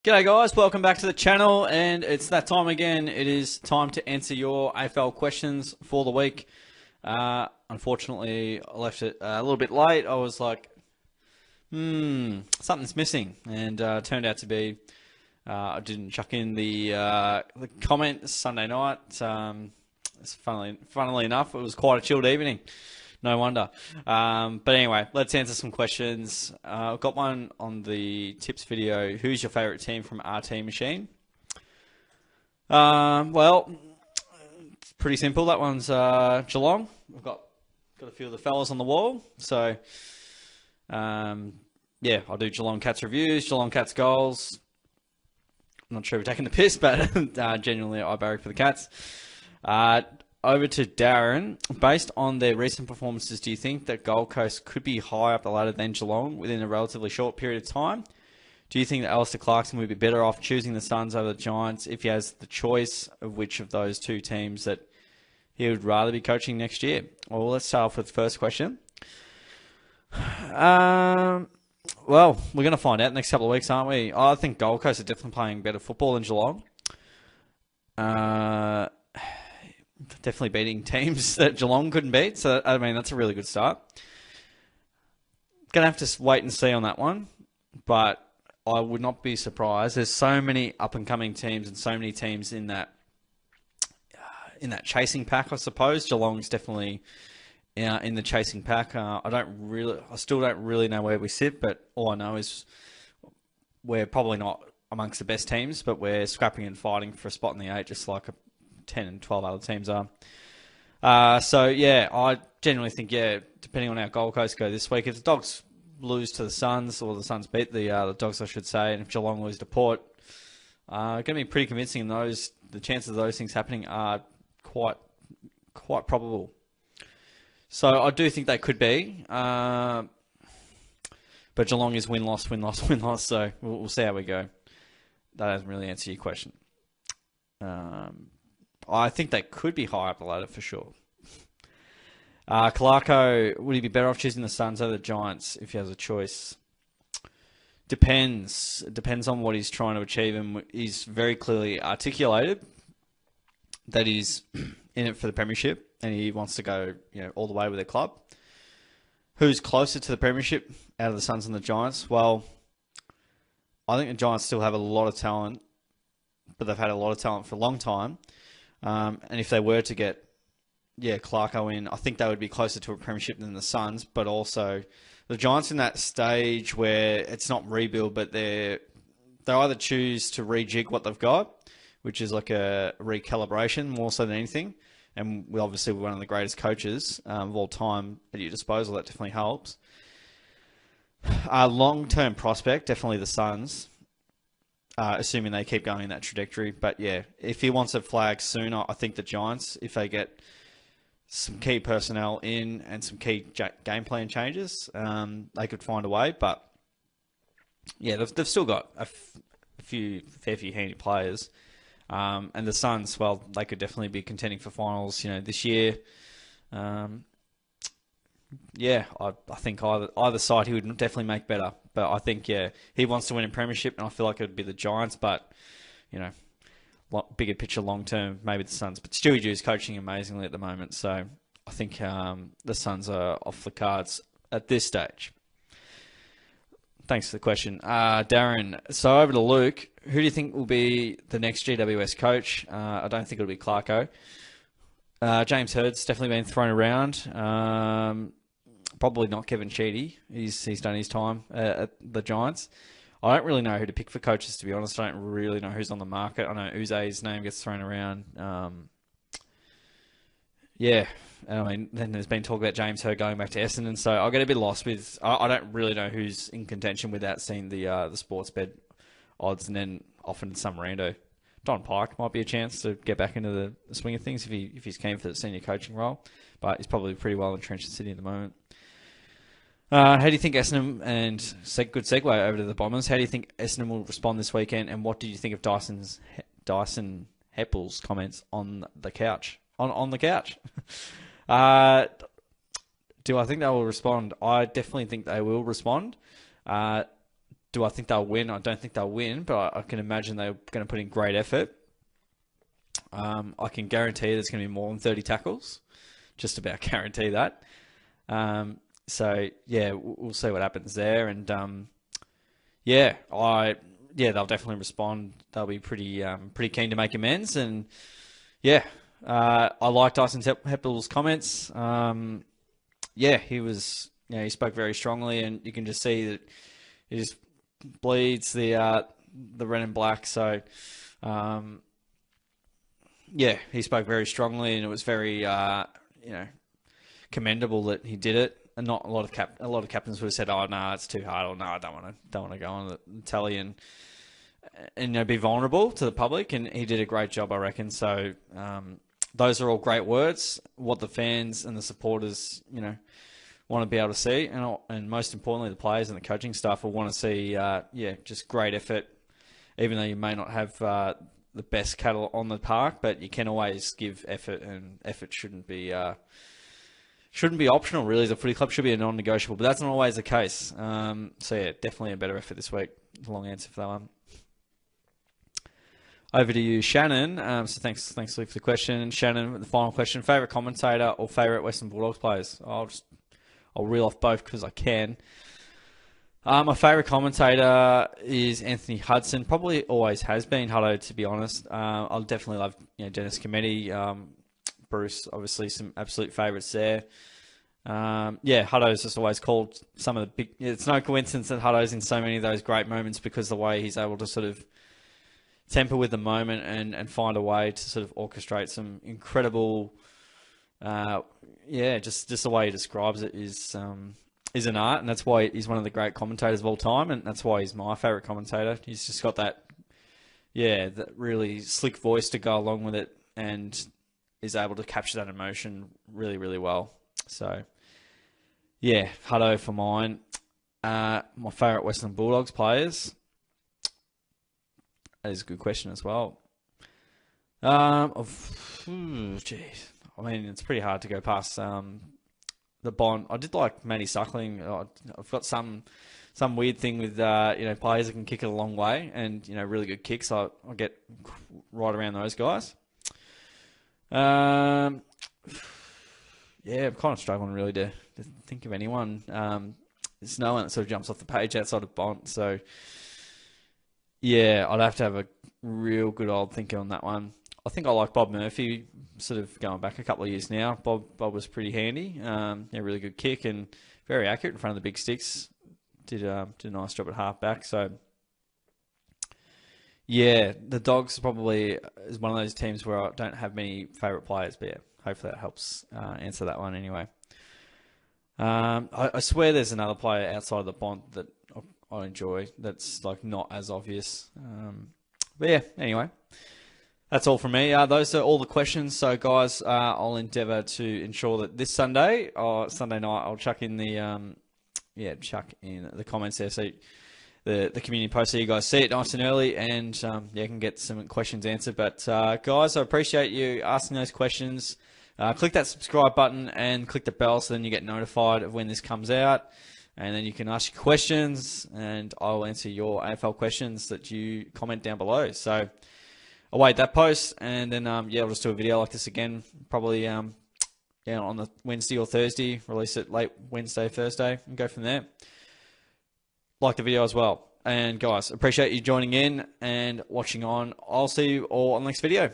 G'day guys, welcome back to the channel, and it's that time again. It is time to answer your AFL questions for the week. Unfortunately, I left it a little bit late. I was like, something's missing, and turned out to be I didn't chuck in the comment Sunday night. Funnily enough, it was quite a chilled evening. No wonder. But anyway, let's answer some questions. I've got one on the tips video. Who's your favourite team from RT Machine? Well, it's pretty simple. That one's Geelong. I've got a few of the fellas on the wall. So, yeah, I'll do Geelong Cats reviews, Geelong Cats goals. I'm not sure if we're taking the piss, but genuinely I barrack for the Cats. Over to Darren. Based on their recent performances, do you think that Gold Coast could be higher up the ladder than Geelong within a relatively short period of time? Do you think that Alistair Clarkson would be better off choosing the Suns over the Giants if he has the choice of which of those two teams that he would rather be coaching next year? Well, let's start off with the first question. Well, we're going to find out in the next couple of weeks, aren't we? I think Gold Coast are definitely playing better football than Geelong. Definitely beating teams that Geelong couldn't beat. So, I mean, that's a really good start. Going to have to wait and see on that one. But I would not be surprised. There's so many up-and-coming teams and so many teams in that chasing pack, I suppose. Geelong's definitely in the chasing pack. I still don't really know where we sit, but all I know is we're probably not amongst the best teams, but we're scrapping and fighting for a spot in the 8, just like 10 and 12 other teams are. So, yeah, I genuinely think, depending on how Gold Coast go this week, if the Dogs lose to the Suns, or the Suns beat the Dogs, I should say, and if Geelong lose to Port, going to be pretty convincing. And the chances of those things happening are quite probable. So I do think they could be. But Geelong is win-loss, win-loss, win-loss, so we'll see how we go. That doesn't really answer your question. I think they could be higher up the ladder for sure. Clarko, would he be better off choosing the Suns over the Giants if he has a choice? Depends. It depends on what he's trying to achieve, and he's very clearly articulated that he's in it for the premiership and he wants to go, all the way with the club. Who's closer to the premiership out of the Suns and the Giants? Well, I think the Giants still have a lot of talent, but they've had a lot of talent for a long time. And if they were to get, Clarko in, I think they would be closer to a premiership than the Suns. But also, the Giants in that stage where it's not rebuild, but they either choose to rejig what they've got, which is like a recalibration more so than anything. And we're one of the greatest coaches of all time at your disposal. That definitely helps. Long-term prospect, definitely the Suns. Assuming they keep going in that trajectory. But yeah, if he wants a flag sooner, I think the Giants, if they get some key personnel in and some key game plan changes, they could find a way. But yeah, they've still got a fair few handy players. And the Suns, well, they could definitely be contending for finals, this year. I think either side he would definitely make better. But I think, he wants to win a premiership, and I feel like it would be the Giants. But, bigger picture, long term, maybe the Suns. But Stewie Dew's coaching amazingly at the moment, so I think the Suns are off the cards at this stage. Thanks for the question. Darren, so over to Luke. Who do you think will be the next GWS coach? I don't think it'll be Clarko. James Hurd's definitely been thrown around. Probably not Kevin Sheedy. He's done his time at the Giants. I don't really know who to pick for coaches, to be honest. I don't really know who's on the market. I know Uze's name gets thrown around. Then there's been talk about James Hurd going back to Essendon, so I get a bit lost with. I don't really know who's in contention without seeing the sports bed odds, and then often some rando. Don Pike might be a chance to get back into the swing of things if he's keen for the senior coaching role, but he's probably pretty well entrenched in Sydney at the moment. How do you think Essendon, and good segue over to the Bombers, how do you think Essendon will respond this weekend, and what do you think of Dyson Heppel's comments on the couch? On the couch? Do I think they will respond? I definitely think they will respond. Do I think they'll win? I don't think they'll win, but I can imagine they're going to put in great effort. I can guarantee there's going to be more than 30 tackles. Just about guarantee that. So yeah, we'll see what happens there, and they'll definitely respond. They'll be pretty keen to make amends, and yeah, I liked Dyson Heppel's comments. He spoke very strongly, and you can just see that he just bleeds the red and black. So he spoke very strongly, and it was very commendable that he did it. And not a lot of captains would have said, "Oh no, it's too hard," or "No, I don't want to go on the telly and be vulnerable to the public." And he did a great job, I reckon. So those are all great words. What the fans and the supporters, want to be able to see, and most importantly, the players and the coaching staff will want to see, just great effort. Even though you may not have the best cattle on the park, but you can always give effort, and effort shouldn't be optional, really. The footy club should be a non-negotiable, but that's not always the case. Definitely a better effort this week. The long answer for that one. Over to you, Shannon. So thanks, Luke, for the question. Shannon, the final question: favourite commentator or favourite Western Bulldogs players? I'll reel off both because I can. My favourite commentator is Anthony Hudson. Probably always has been Hutto, to be honest. I definitely love Dennis Cometti. Bruce, obviously, some absolute favourites there. Hutto's just always called some of the big... It's no coincidence that Hutto's in so many of those great moments, because the way he's able to sort of temper with the moment and find a way to sort of orchestrate some incredible... just the way he describes it is an art, and that's why he's one of the great commentators of all time, and that's why he's my favourite commentator. He's just got that really slick voice to go along with it, and is able to capture that emotion really, really well. So, Hutto for mine. My favourite Western Bulldogs players. That is a good question as well. It's pretty hard to go past the Bond. I did like Matty Suckling. I've got some weird thing with players that can kick it a long way, and really good kicks. I'll get right around those guys. I'm kind of struggling really to think of anyone. There's no one that sort of jumps off the page outside of Bond. So I'd have to have a real good old thinking on that one. I think I like Bob Murphy, sort of going back a couple of years now. Bob was pretty handy. Really good kick and very accurate in front of the big sticks. Did a nice job at half back. So, the Dogs probably is one of those teams where I don't have many favourite players, but hopefully that helps answer that one anyway. I swear there's another player outside of the Bond that I enjoy that's like not as obvious. Anyway. That's all from me. Those are all the questions. So, guys, I'll endeavour to ensure that this Sunday or Sunday night, I'll chuck in the comments there, so the community post, so you guys see it nice and early, and can get some questions answered. But guys, I appreciate you asking those questions. Click that subscribe button and click the bell, so then you get notified of when this comes out, and then you can ask your questions, and I'll answer your AFL questions that you comment down below. So await that post, and then I'll just do a video like this again, probably on the Wednesday or Thursday. Release it late Wednesday, Thursday, and go from there. Like the video as well. And guys, appreciate you joining in and watching on. I'll see you all on the next video.